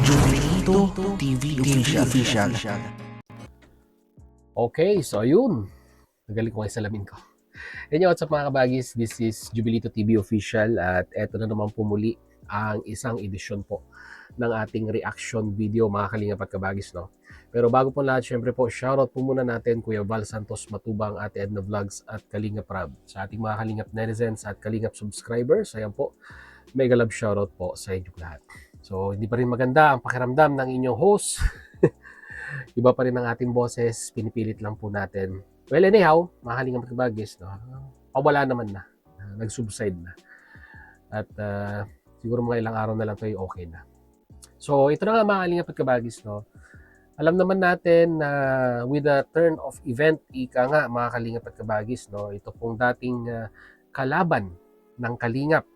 Jubilito TV Official. Okay, so ayun. Nagaling ko kayo salamin ko. Yan yung what's up mga kabagis. This is Jubilito TV Official at eto na naman po muli ang isang edisyon po ng ating reaction video mga kalingap at kabagis, no? Pero bago po lahat, syempre po, shoutout po muna natin Kuya Val Santos Matubang, Ate Edna Vlogs at Kalingap Rab. Sa ating mga kalingap netizens at kalingap subscribers, ayan po, mega love shoutout po sa inyo lahat. So, hindi pa rin maganda ang pakiramdam ng inyong host. Iba pa rin ang ating boses, pinipilit lang po natin. Well, anyhow, mga kalingap at kabagis, no? Pawala naman na. Nag-subside na. At siguro mga ilang araw na lang tayo okay na. So, ito na nga mga kalingap at kabagis, no? Alam naman natin na with the turn of event, ika nga mga kalingap at kabagis, no? Ito pong dating kalaban ng kalingap.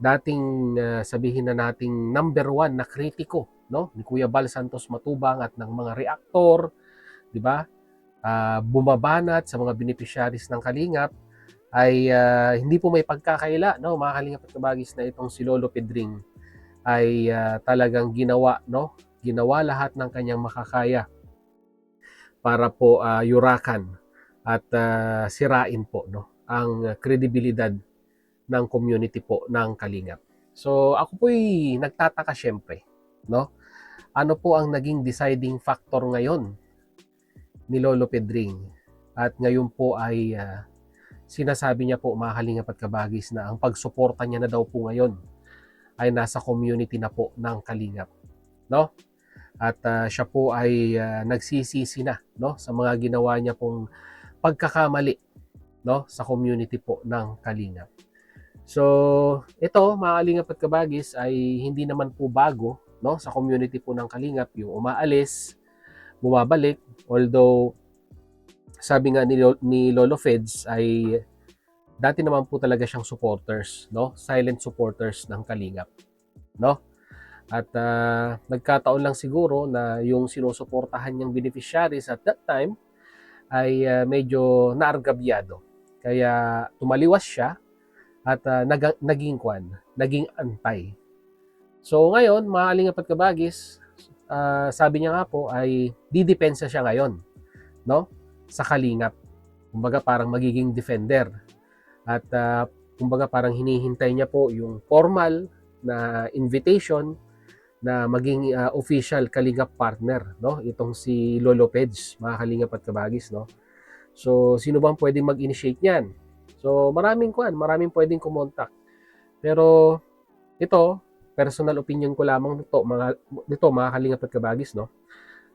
Dating sabihin na nating number one na kritiko, no? Ni Kuya Val Santos Matubang at ng mga reaktor, di ba? Bumabanat sa mga beneficiaries ng kalingap ay hindi po may pagkakaila, no? Mga kalingap at kabagis, na itong si Lolo Pedring ay talagang ginawa, no? Ginawa lahat ng kanyang makakaya para po yurakan at sirain po, no, ang kredibilidad ng community po ng kalingap. So ako po'y nagtataka syempre, no? Ano po ang naging deciding factor ngayon ni Lolo Pedring? At ngayon po ay sinasabi niya po mga kalingap at kabagis na ang pagsuporta niya na daw po ngayon ay nasa community na po ng kalingap, no? At siya po ay nagsisisi na, no, sa mga ginawa niya pong pagkakamali, no, sa community po ng kalingap. So, ito mga kalingap at kabagis ay hindi naman po bago, no, sa community po ng kalingap, yung umaalis, bumabalik, although sabi nga ni Lolo Feds ay dati naman po talaga siyang supporters, no, silent supporters ng kalingap, no? At nagkataon lang siguro na yung sinusuportahan niyang beneficiaries at that time ay medyo naargabyado. Kaya tumaliwas siya at naging antay. So ngayon, mga kalingap at kabagis, sabi niya nga po ay didepensa siya ngayon, no, sa kalingap. Kumbaga parang magiging defender. At kumbaga parang hinihintay niya po yung formal na invitation na maging official kalingap partner, no? Itong si Lolo Peds, mga kalingap at kabagis, no? So, sino bang pwedeng mag-initiate niyan? So, maraming pwedeng kumontak. Pero ito, personal opinion ko lamang nito mga kalingap at kabagis, no?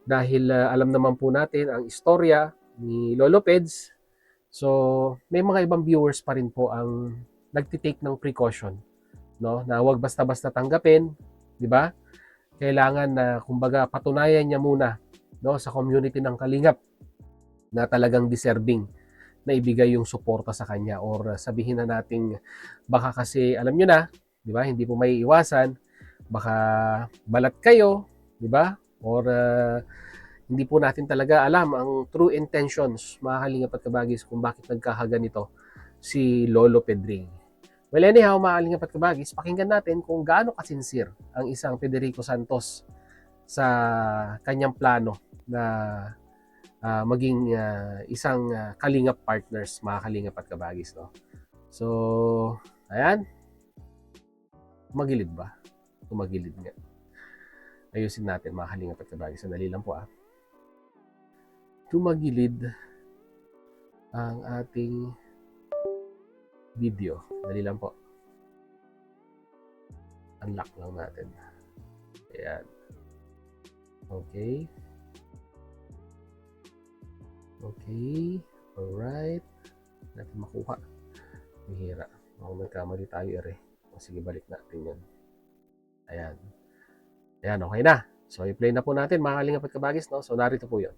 Dahil alam naman po natin ang istorya ni Lolo Peds. So, may mga ibang viewers pa rin po ang nagtitake ng precaution, no? Na huwag basta-basta tanggapin, di ba? Kailangan na kumbaga patunayan niya muna, no, sa community ng kalingap na talagang deserving na ibigay yung suporta sa kanya, or sabihin na nating baka kasi alam niyo na, di ba, hindi po may iwasan, baka balat kayo, di ba, or hindi po natin talaga alam ang true intentions mga kalingap at kabagis kung bakit nagkakaganito si Lolo Pedring. Well, anyhow, mga kalingap at kabagis, pakinggan natin kung gaano kasinsir ang isang Federico Santos sa kanyang plano na maging isang kalingap partners, mga kalingap at kabagis, no? So, ayan. Tumagilid ba? Tumagilid nga. Ayusin natin, mga kalingap at kabagis. Sandali lang po Tumagilid ang ating video. Dali lang po. Unlock lang natin. Ayan. Okay. Okay. Alright. Natin makuha. Mahira. Kung nagkamali tayo, sige, balik natin yan. Ayan. Ayan, okay na. So, i-play na po natin, mga kalingap at kabagis, no? So, narito po yun.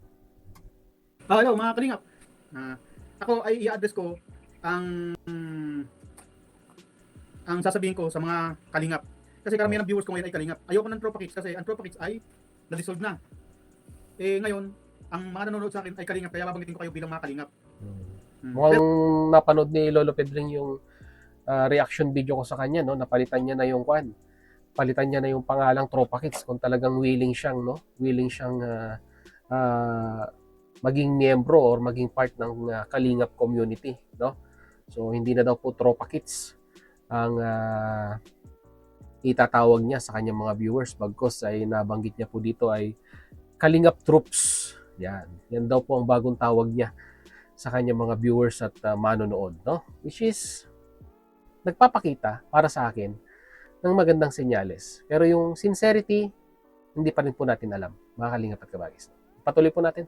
Hello mga kalingap. Ako ay i-address ko ang sasabihin ko sa mga kalingap. Kasi karamihan ng viewers ko ngayon ay kalingap. Ayoko ng Tropa Kids kasi ang Tropa Kids ay na-dissolve na. Ngayon, ang mga nanonood sa akin ay kalingap, kaya babanggitin ko kayo bilang mga kalingap. Mukhang napanood ni Lolo Pedring yung reaction video ko sa kanya, no? Napalitan niya na yung palitan niya na yung pangalang Tropa Kids kung talagang willing siyang, no? Willing siyang maging miyembro or maging part ng Kalingap community, no? So hindi na daw po Tropa Kids ang itatawag niya sa kanyang mga viewers, bagkus ay nabanggit niya po dito ay Kalingap Troops. Yan daw po ang bagong tawag niya sa kanyang mga viewers at manonood, no? Which is nagpapakita para sa akin ng magandang senyales. Pero yung sincerity, hindi pa rin po natin alam, mga Kalingap at Kabagis. Patuloy po natin.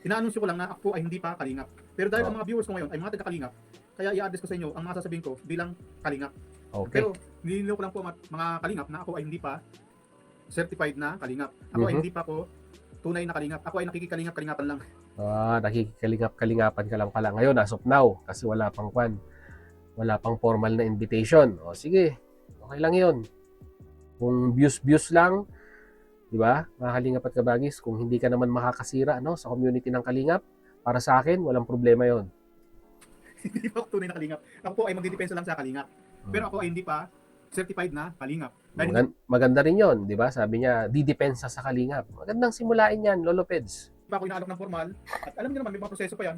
Inaanunsyo ko lang na ako ay hindi pa kalingap. Pero dahil ang mga viewers ko ngayon ay mga taga-kalingap, kaya i-address ko sa inyo ang mga sasabihin ko bilang kalingap. Okay. Pero nililinaw ko lang po mga kalingap na ako ay hindi pa certified na kalingap. Ako ay hindi pa po tunay na kalingap. Ako ay nakikikalingap-kalingapan lang. Nakikikalingap-kalingapan ka lang pala ngayon as of now kasi wala pang formal na invitation. O sige, okay lang yun. Kung views lang, di ba? Mga Kalingap at Kabagis, kung hindi ka naman makakasira, no, sa community ng Kalingap, para sa akin, walang problema yon. Hindi pa ako tunay na kalingap. Ako po ay magdidepensa lang sa kalingap. Pero ako ay hindi pa certified na kalingap. Maganda rin yon, di ba? Sabi niya, didepensa sa Kalingap. Magandang simulain yan, Lolo Peds. Hindi pa ako inaalok ng formal. At alam niyo naman, may mga proseso pa yan.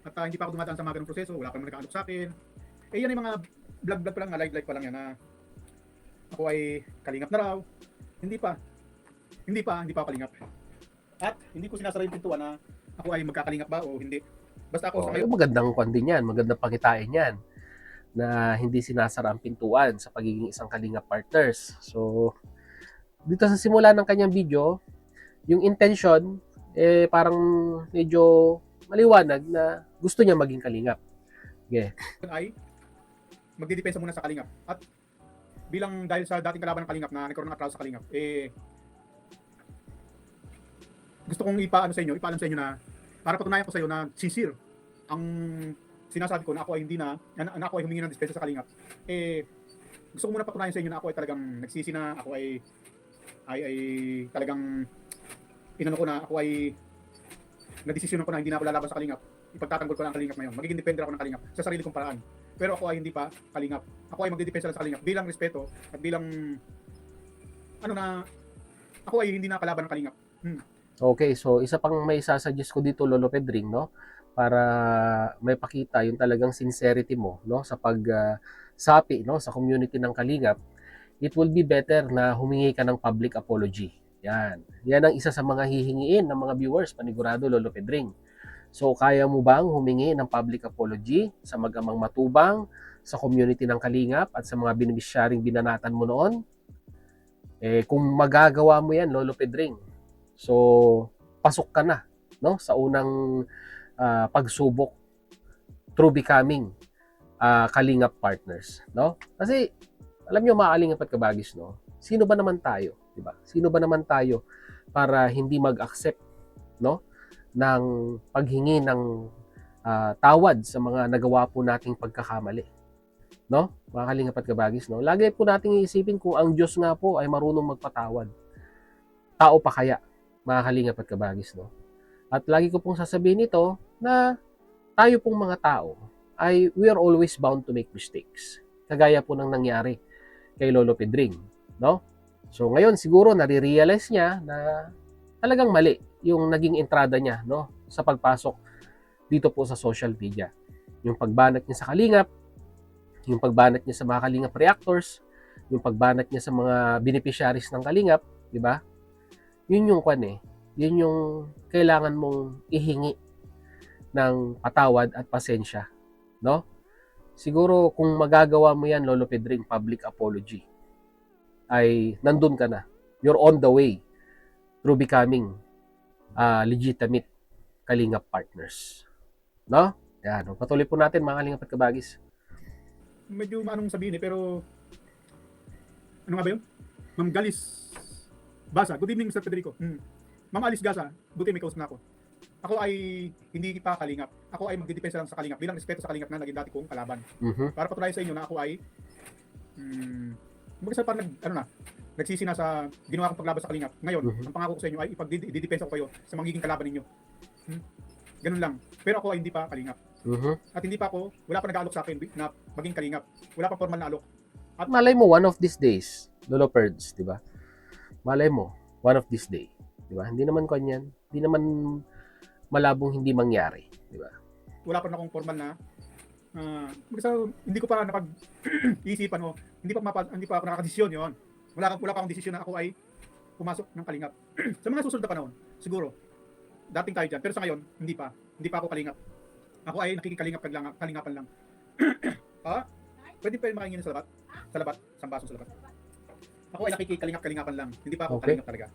At hindi pa ako dumadaan sa mga ganung proseso. Wala pa naman nag-aalok sa akin. Yan ay mga vlog pa lang, na live pa lang yan na ako ay kalingap na raw. Hindi pa ako kalingap. At hindi ko sinasara yung pintuan na ako ay magkakalingap ba o hindi. Basta ako sa ngayon. Magandang kwan din yan, magandang pakitain yan na hindi sinasara ang pintuan sa pagiging isang Kalingap partners. So, dito sa simula ng kanyang video, yung intention, parang medyo maliwanag na gusto niya maging Kalingap. Okay. Ay magdidepensa muna sa kalingap. At bilang dahil sa dating kalaban ng kalingap na nagkaroon ng atraso sa kalingap, gusto kong ipaalam sa inyo na para patunayan ko sa iyo na sincere ang sinasabi ko na ako ay hindi na ako ay humingi ng dispensa sa kalingap. Gusto ko muna patunayan sa inyo na ako ay talagang nagsisi na, ako ay talagang inano ko na, ako ay nagdesisyonan ko na hindi na ako lalaban sa kalingap. Ipagtatanggol ko lang ang kalingap ngayon. Magiging depende ako ng kalingap sa sarili kong paraan. Pero ako ay hindi pa kalingap. Ako ay magdidepensa lang sa kalingap bilang respeto at bilang ako ay hindi na kalaban ng kalingap. Okay, so isa pang may sasuggest ko dito, Lolo Pedring, no? Para may pakita yung talagang sincerity mo, no? Sa sapi, no? Sa community ng Kalingap, it will be better na humingi ka ng public apology. Yan ang isa sa mga hihingiin ng mga viewers, panigurado, Lolo Pedring. So, kaya mo bang humingi ng public apology sa mag-amang Matubang, sa community ng Kalingap, at sa mga beneficiaryong binanatan mo noon? Kung magagawa mo yan, Lolo Pedring, so pasok ka na, no, sa unang pagsubok through becoming Kalingap partners, no? Kasi alam niyo, mga Kalingap at Kabagis, no, sino ba naman tayo, di ba? Sino ba naman tayo para hindi mag-accept, no, ng paghingi ng tawad sa mga nagawa po nating pagkakamali, no? Mga Kalingap at Kabagis, no? Lagi po nating iisipin kung ang Diyos nga po ay marunong magpatawad, tao pa kaya, mga Kalingap at Kabagis, no? At lagi ko pong sasabihin ito na tayo pong mga tao ay we are always bound to make mistakes. Kagaya po ng nangyari kay Lolo Pedring, no? So ngayon siguro nare-realize niya na talagang mali yung naging entrada niya, no, sa pagpasok dito po sa social media. Yung pagbanat niya sa Kalingap, yung pagbanat niya sa mga Kalingap reactors, yung pagbanat niya sa mga beneficiaries ng Kalingap, di ba? Yun yung yun yung kailangan mong ihingi ng patawad at pasensya, no? Siguro kung magagawa mo yan, Lolo Pedring, public apology, ay nandun ka na. You're on the way through becoming legitimate Kalingap partners, no? Yan, patuloy po natin, mga Kalingap at Kabagis. Medyo maanong sabihin pero ano nga ba yun? Ma'am Galis Basa, good evening Mr. Federico. Ma'am Alice Gasa, buti may kausap na ako. Ako ay hindi pa Kalingap. Ako ay magdidepensa lang sa Kalingap bilang respeto sa Kalingap na naging dati kong kalaban. Para patunayan sa inyo na ako ay parang nagsisi na sa ginawa kong paglaban sa Kalingap. Ngayon, ang pangako ko sa inyo ay ipagdidepensa ko kayo sa magiging kalaban ninyo. Ganun lang. Pero ako ay hindi pa Kalingap. At hindi pa ako, wala pa nag-aalok sa akin na maging Kalingap. Wala pa formal na alok. At malay mo, one of these days, Lolo Perds, di ba? Malay mo, one of these day. Di ba? Hindi naman kanyan. Hindi naman malabong hindi mangyari. Di ba? wala pa na akong formal na hindi ko pa napag-isipan o hindi pa ako nakakadesisyon yon. Wala pa akong desisyon na ako ay pumasok ng kalingap. Sa mga susunod na panahon, siguro, dating tayo dyan. Pero sa ngayon, hindi pa ako kalingap. Ako ay nakikikalingap kalingapan lang. Pwede pa rin makingin sa labat, sambaso sa labat. Ako ay nakikikalingap-kalingapan lang. Hindi pa ako Okay. kalingap talaga.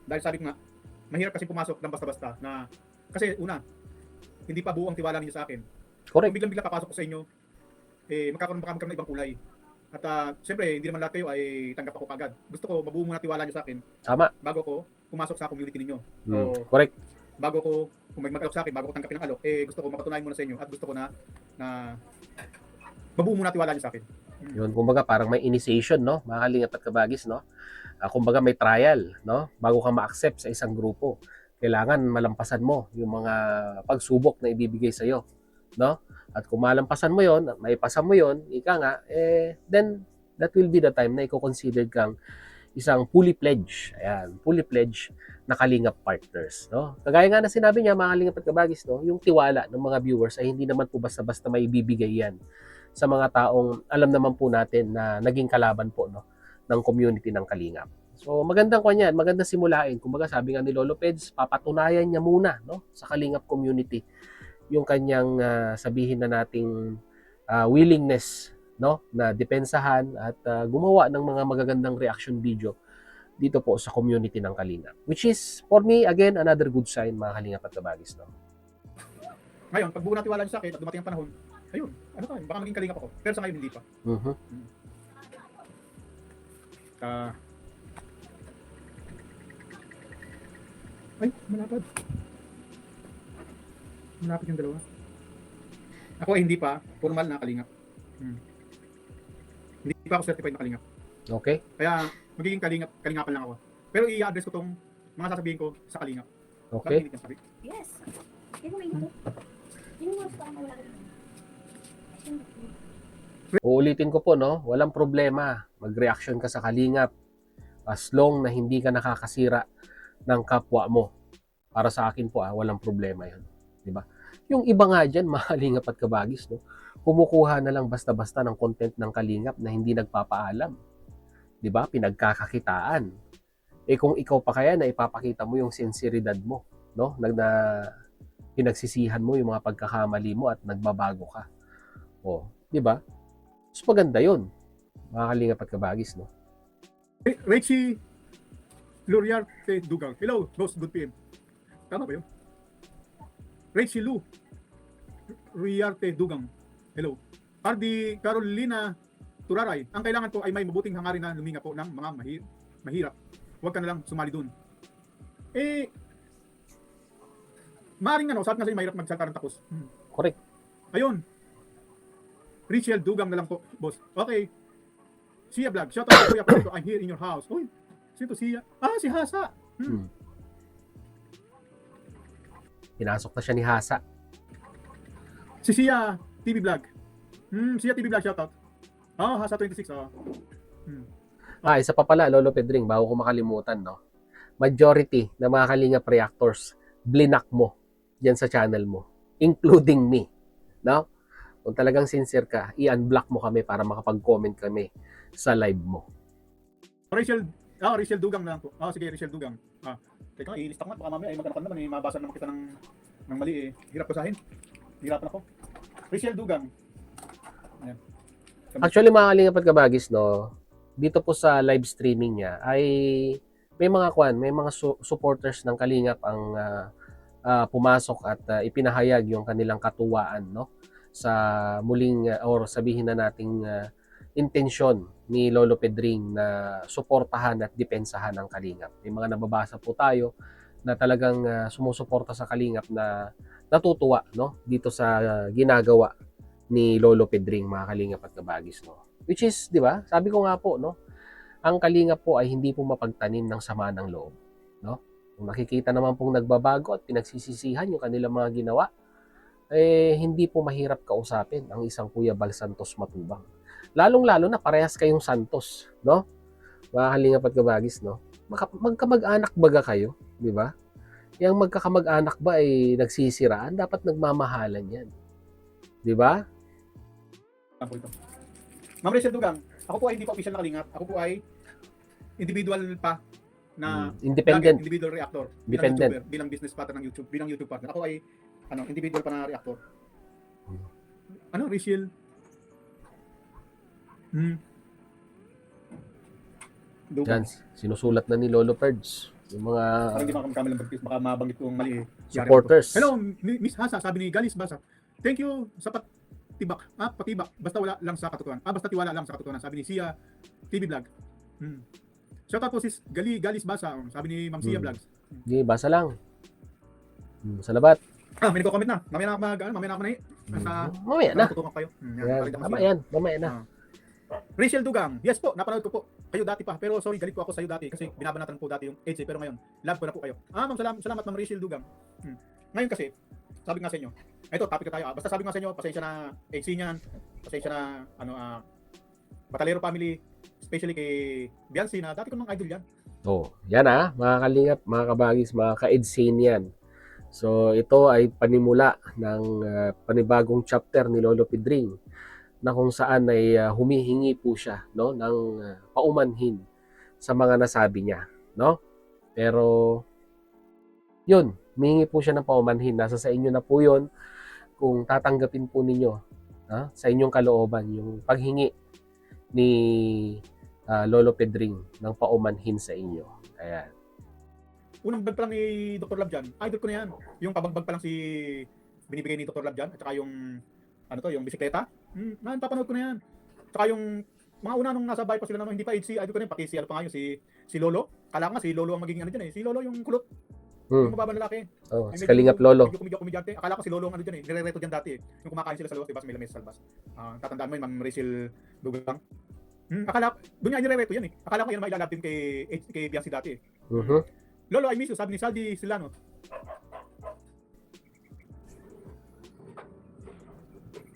Dahil sabi ko nga, mahirap kasi pumasok ng basta-basta na, kasi una, hindi pa buo ang tiwala ninyo sa akin. Kung Correct. biglang-bigla papasok ko sa inyo, magkakaroon ng ibang kulay. At siyempre, hindi naman lahat kayo ay tanggap ako kagad. Gusto ko mabuo muna tiwala nyo sa akin Tama. bago ko pumasok sa community ninyo. Correct. Bago kung mag-alok sa akin, bago ko tanggapin ang alok, gusto ko mapatunayan muna sa inyo at gusto ko na mabuo muna tiwala nyo sa akin. Yun, kumbaga parang may initiation, no? Mga kalingap at kabagis, no? Kumbaga may trial, no? Bago ka ma-accept sa isang grupo. Kailangan malampasan mo yung mga pagsubok na ibibigay sa iyo, no? At kung malampasan mo yon, at maipasa mo yon, ika nga, then that will be the time na i-consider kang isang fully pledged, ayan, fully pledged na kalingap partners, no? Kagaya nga na sinabi niya, mga kalingap at kabagis, no? Yung tiwala ng mga viewers ay hindi naman po basta-basta may ibibigay yan sa mga taong alam naman po natin na naging kalaban po, no, ng community ng kalingap. So magandang kanyan, magandang simulain. Kumbaga sabi nga ni Lolo Peds, papatunayan niya muna, no, sa kalingap community yung kanyang sabihin na nating willingness, no, na depensahan at gumawa ng mga magagandang reaction video dito po sa community ng kalingap. Which is, for me, again, another good sign, mga kalingap at kabagis, no? Ngayon, pag buo na tiwala nyo sa akin at dumating ang panahon, ayun, baka maging kalingap ako. Pero sa ngayon, hindi pa. Mhm. Ay, malapad. Malapad yung dalawa. Ako ay hindi pa formal na kalingap. Hindi pa ako certified na kalingap. Okay? Kaya magiging kalingapan lang ako. Pero i-address ko tong mga sasabihin ko sa kalingap. Okay? Bakit hindi sabi? Yes. Hindi mo mainit. Hindi mo gusto kang mawala. Uulitin ko po, no? Walang problema. Mag-reaction ka sa kalingap as long na hindi ka nakakasira ng kapwa mo. Para sa akin po, walang problema yun. Diba? Yung iba nga dyan, mga kalingap at kabagis, no? Kumukuha na lang basta-basta ng content ng kalingap na hindi nagpapaalam. Diba? Pinagkakakitaan. Kung ikaw pa kaya na ipapakita mo yung sinseridad mo, no? Pinagsisihan mo yung mga pagkakamali mo at nagbabago ka. Diba? Mas maganda yun. Mga kalingap at kabagis, no? Rachie Luriarte Dugang. Hello, Ghost Good PM. Tama ba yun? Rachie Lu Luriarte Dugang. Hello. Hardy Carolina Turaray. Ang kailangan ko ay may mabuting hangarin na luminga po ng mga mahirap. Huwag ka na lang sumali dun. Maring sabi nga sa'yo, mahirap magsalita ng tapos. Correct. Ayun. Rachel Dugang na lang po, boss. Okay. Sia Vlog. Shout out to Kuya Pato. I'm here in your house. Uy, sino Sia? Si Hasa. Pinasok na siya ni Hasa. Si Sia TV Vlog. Sia TV Vlog, shout out. Hasa 26. Isa pa pala, Lolo Pedring, bago ko makalimutan, no? Majority ng mga kalingap reactors, blinak mo yan sa channel mo, including me, no? Kung talagang sincere ka, i-unblock mo kami para makapag-comment kami sa live mo. Rachel Dugang na lang po. Sige, Rachel Dugang. Teka, i-lista ko nga, baka mamaya ay magkano naman, mabasa naman kita ng mali Hirap basahin. Hirapan ako. Rachel Dugang. Ayan. Actually, mga kalingap at kabagis, no, dito po sa live streaming niya ay may mga supporters ng kalingap ang pumasok at ipinahayag yung kanilang katuwaan, no, sa muling or sabihin na nating intensyon ni Lolo Pedring na suportahan at depensahan ng kalingap. May mga nababasa po tayo na talagang sumusuporta sa kalingap na natutuwa, no, dito sa ginagawa ni Lolo Pedring, mga kalingap at kabagis, no. Which is, di ba? Sabi ko nga po, no, ang kalingap po ay hindi po mapagtanim ng sama ng loob, no? Kung nakikita naman pong nagbabago at pinagsisisihan yung kanilang mga ginawa, hindi po mahirap kausapin ang isang Kuya Bal Santos Matubang. lalong-lalo na parehas kayong Santos, no? Mga kalingap at kabagis, no? Magkamag-anak baga kayo, di ba? Yung magkakamag-anak ba ay nagsisiraan, dapat nagmamahalan yan. Di ba? Ako ito. Ma'am Rachel Dugang, ako po ay hindi pa official na kalingap. Ako po ay individual pa na Independent. individual reactor. Dependent. YouTuber, bilang business partner ng YouTube, bilang YouTube partner. Ako ay individual pa na reactor. Rachel? Dugang. Yan, sinusulat na ni Lolo Perds. Yung mga Parang hindi makakamali lang bagpis, baka mabanggit kong mali eh. supporters. Hello, Miss Hasa, sabi ni Galis Basa. Thank you sa patibak. Patibak. Basta wala lang sa katotohanan. Basta tiwala lang sa katotohanan. Sabi ni Sia TV Vlog. Shoutout po sis Galis Basa. Sabi ni Ma'am Sia Vlogs. Sige, basa lang. Salamat. May nagko-comment na. Mamaya na ako na Mamaya na. tutukan kayo. Mamaya na. Rachel Dugang. Yes po, napanood ko po. Kayo dati pa. Pero sorry, galit po ako sa iyo dati kasi binabanatan po dati yung age pero ngayon, love ko na po kayo. Ma'am, salamat Ma'am Rachel Dugang. Ngayon kasi, sabi nga sa inyo, ito, topic na tayo. Basta sabi nga sa inyo, pasensya na age niyan, pasensya na Batalero family, especially kay Biancy na dati ko nang idol yan. Yan mga kalingap, mga kabagis, mga ka-EDSIN yan. So, ito ay panimula ng panibagong chapter ni Lolo Pedring na kung saan ay humihingi po siya, no, ng paumanhin sa mga nasabi niya, no? Pero yun, humihingi po siya ng paumanhin. Nasa sa inyo na po yun kung tatanggapin po ninyo sa inyong kalooban yung paghingi ni Lolo Pedring ng paumanhin sa inyo. Ayan. Unang bag pa lang ni Dr. Lab dyan, idol ko na yan. Yung pabagbag pa lang binibigay ni Dr. Lab dyan, at saka yung yung bisikleta. Napapanood ko na yan. Saka yung mga una nung nasa bahay pa sila naman, hindi pa HC, idol ko na yan, pati pa nga yun, si Lolo. Kala ko nga si Lolo ang magiging dyan eh. Si Lolo yung kulot. Yung mababa na lalaki. Si Kalingap Lolo. Medyo komedyante. Akala ko si Lolo ang dyan eh. Nire-reto dyan dati eh. Yung kumakain sila sa labas, diba? Sa may lamesa sa labas. Tatandaan mo yun, Ma'am Rachel Dugang. Doon niya nire-reto yan eh. Akala ko yan mailalab din kay Biancy dati eh. Lolo, I miss you, sabi ni Saldi Silano.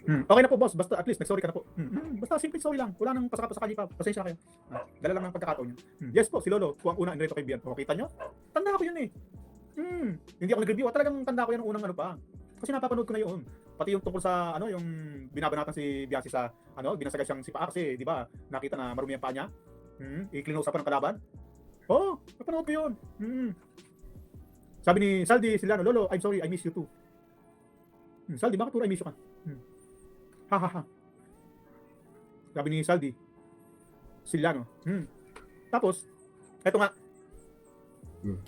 Okay na po boss, basta at least nag-sorry ka na po. Basta simple sorry lang, wala nang pasaka-pasaka pa. Pasensya na kayo. Dala lang ng pagkakataon niyo. Yes po, si Lolo, kung ang una inreto kay Bian. Kita niyo? Tanda ko yun eh. Hindi ako nag-review, talagang tanda ko yan ng unang pa. Kasi napapanood ko na yun. Pati yung tungkol sa yung binabanatan si Biancy sa binasagay siyang si Paa kasi, di ba? Nakita na marumi ang paa niya. I-clean-up pa ng kalaban. Napanood ko yun. Sabi ni Saldi Silano, Lolo, I'm sorry, I miss you too. Saldi, bakit puro I miss you ka? Ha. Sabi ni Saldi Silano. Tapos, eto nga.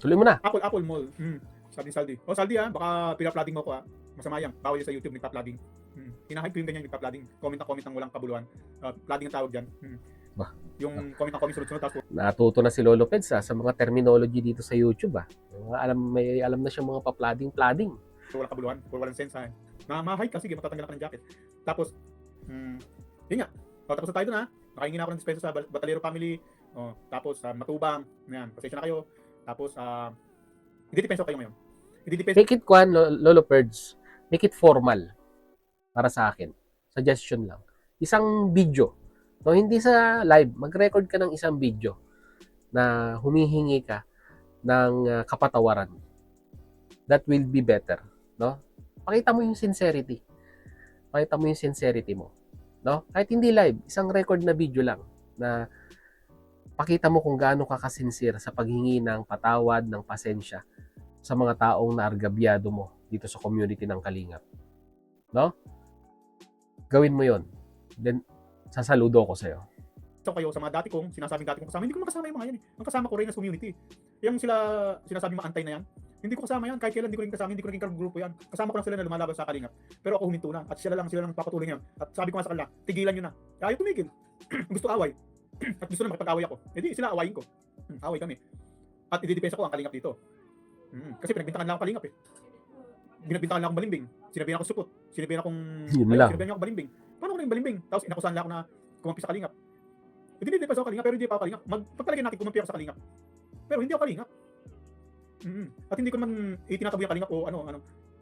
Tuloy mo na. Apple Mall. Sabi ni Saldi. Saldi baka pina-flooding mo ko Masama yan. Bawal yan sa YouTube, nagpa-flooding. Hinahype ko yung ganyan, nagpa-flooding. Comment ng walang kabuluhan. Flooding ang tawag dyan. Yung comment sunod-sunod tapos Natuto na si Lolo Peds sa mga terminology dito sa YouTube may alam na siya mga pa-flooding. walang kabuluhan, walang sense ma-hike kasi matatanggal ka ng jacket. Tapos yun nga. Tapos na tayo doon nakahingi na ako ng dispensa sa Batalero family. Tapos Matubang, yan. Pasensya na kayo. Tapos i-depensa kayo ngayon. Make it Lolo Peds. Make it formal para sa akin. Suggestion lang. Isang video. No, hindi sa live, mag-record ka ng isang video na humihingi ka ng kapatawaran. That will be better, no? Pakita mo yung sincerity. Pakita mo yung sincerity mo, no? Kahit hindi live, isang record na video lang na pakita mo kung gaano ka kasincere sa paghingi ng patawad, ng pasensya sa mga taong naargabyado mo dito sa community ng Kalingap. No? Gawin mo 'yon. Then sasaludo ko sa'yo. So kayo sa mga sinasabing dati kong kasama, hindi ko makasama yung mga yan eh. Ang kasama ko rin sa community. Yung sinasabing mga antay na yan, hindi ko kasama yan. Kahit kailan hindi ko rin kasama, hindi ko rin grupo yan. Kasama ko lang sila na lumalaban sa Kalingap. Pero ako huminto na. At sila lang papatuloy yan. At sabi ko nga sa kanila, tigilan nyo na. Ayaw tumigil. Gusto away. At gusto na makipag-away ako. Hindi sila awayin ko. Away kami. At ididepensa ko ang Kalingap dito. Kasi pinagbintangan lang ako Kalingap eh. Binagbintangan lang akong balimbing. Sinabihan ako supot. Sinabihan ako balimbing. Paano ko na yung balimbing? Tapos inakusahan lang ako na kumampi sa Kalingap. Hindi pa sa Kalingap, pero hindi pa ako Kalingap. Pagtalagyan natin kumampi ako sa Kalingap. Pero hindi ako Kalingap. At hindi ko naman itinataboy ang Kalingap o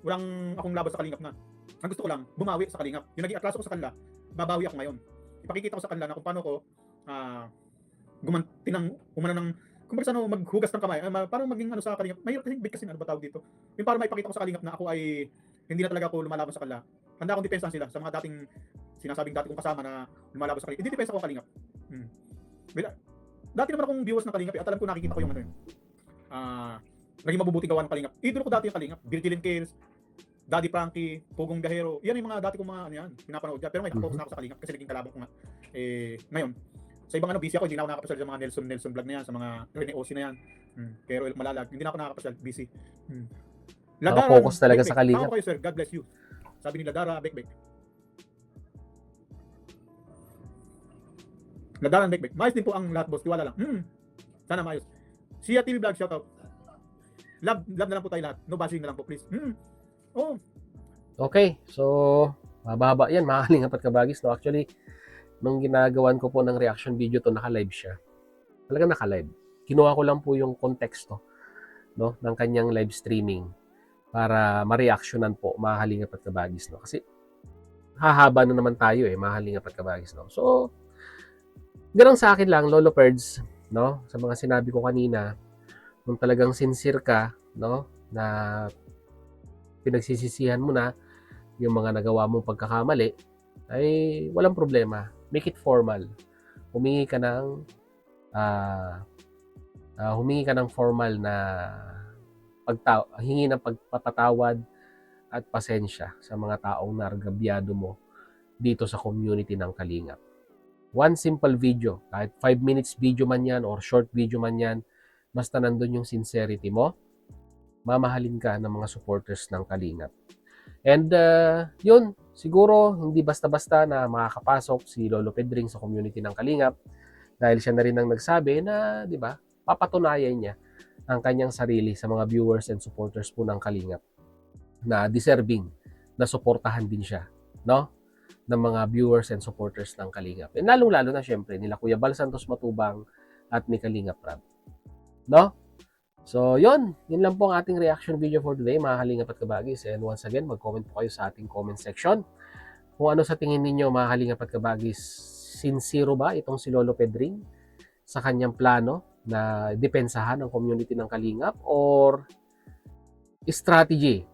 walang akong laban sa Kalingap na. Ang gusto ko lang, bumawi sa Kalingap. Yung naging atlaso ko sa kanila, babawi ako ngayon. ipakikita ko sa kanila na kung paano ko gumanti ng umano ng kumbaga sa maghugas ng kamay, paano maging ano sa kalingap. Mahirap kasi ano ba tawag dito. Yung para maipakita ko sa kalingap na ako ay hindi na talaga ako lumalaban sa kanila. Handa akong depensahan sila sa mga dating sinasabing dati kong kasama na lumalaban sa kalingap. Hindi depensa ko kalingap. Dati naman akong viewers ng kalingap at alam ko nakikita ko yung ano yun. Naging mabubuting gawa ng kalingap. Idol ko dati yung kalingap. Virgilin Kills, Daddy Frankie, Pugong Gahero. Yan yung mga dati kong mga ano yan, pinapanood yan. Pero ngayon, focus na ako sa kalingap kasi naging kalabang ko nga. Ngayon, sa ibang ano, busy ako, hindi na ako nakakapasyal sa mga Nelson vlog na yan, sa mga Rene Osi na yan. Pero Malalag, hindi na ako nakakapasyal, busy. Nakapokus talaga sa kalingap. Tama kayo sir, God bless you. Sabi ni Ladara, Bekbek. Ladara, Bekbek. Maayos din po ang lahat boss, tiwala lang. Sana maayos. Sia TV Vlog, shoutout. Love na lang po tayo lahat. No bashing na lang po, please. Okay, so mababa yan, mga kalingap at kabagis. No? Actually, nung ginagawan ko po ng reaction video to, naka-live siya. Talaga naka-live. Kinuha ko lang po yung konteksto, no, ng kanyang live streaming para ma-reactionan po, mga kalingap at kabagis. No? Kasi hahaba na naman tayo mga kalingap at kabagis. No? So, ganun sa akin lang, Lolo Perds, no, sa mga sinabi ko kanina, kung talagang sincere ka, no, na pinagsisisihan mo na yung mga nagawa mong pagkakamali, ay walang problema. Make it formal. Humingi ka ng formal na hingi ng pagpapatawad at pasensya sa mga taong nargabyado mo dito sa community ng Kalingap. One simple video, kahit 5 minutes video man yan or short video man yan, basta nandun yung sincerity mo, mamahalin ka ng mga supporters ng Kalingap. And yun, siguro hindi basta-basta na makakapasok si Lolo Pedring sa community ng Kalingap dahil siya na rin ang nagsabi na, di ba, papatunayan niya ang kanyang sarili sa mga viewers and supporters po ng Kalingap na deserving na suportahan din siya, no, ng mga viewers and supporters ng Kalingap. And lalong-lalo na syempre nila Kuya Bal Santos Matubang at ni Kalingap Rab. No? So, yun lang po ang ating reaction video for today, mga kalingap at kabagis. And once again, mag-comment po kayo sa ating comment section. Kung ano sa tingin ninyo, mga kalingap at kabagis, sincero ba itong si Lolo Pedring sa kanyang plano na depensahan ang community ng Kalingap or strategy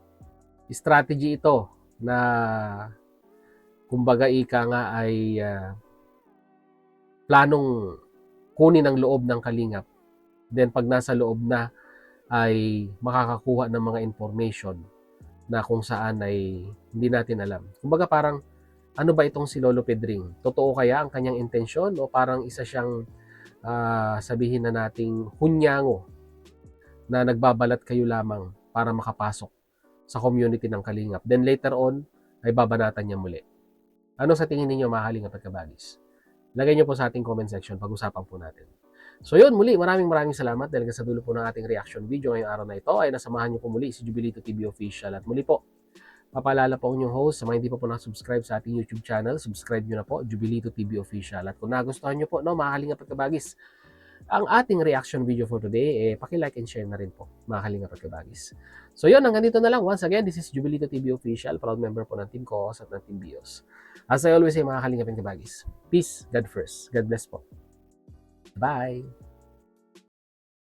ito na kumbaga ika nga ay planong kunin ang loob ng Kalingap. Then pag nasa loob na ay makakakuha ng mga information na kung saan ay hindi natin alam. Kumbaga parang ano ba itong si Lolo Pedring? Totoo kaya ang kanyang intensyon o parang isa siyang sabihin na nating hunyango na nagbabalat kayo lamang para makapasok sa community ng Kalingap. Then later on ay babanatan niya muli. Ano sa tingin ninyo, mga kalingap at kabagis? Lagay niyo po sa ating comment section, pag-usapan po natin. So yun, muli, maraming salamat dahil sa dulo po ng ating reaction video ngayong araw na ito ay nasamahan niyo po muli si Jubilito TV Official. At muli po, papaalala po ang inyong host sa mga hindi pa po nakasubscribe sa ating YouTube channel, subscribe niyo na po, Jubilito TV Official. At kung nagustuhan niyo po, no, mga kalingap at kabagis, ang ating reaction video for today, paki-like and share na rin po, mga kalingap at kabagis. So yun, hanggang dito na lang. Once again, this is Jubilito TV Official, proud member po ng Team Koos at ng Team Bios. As I always say, mga kalingap at kabagis, peace, God first. God bless po. Bye!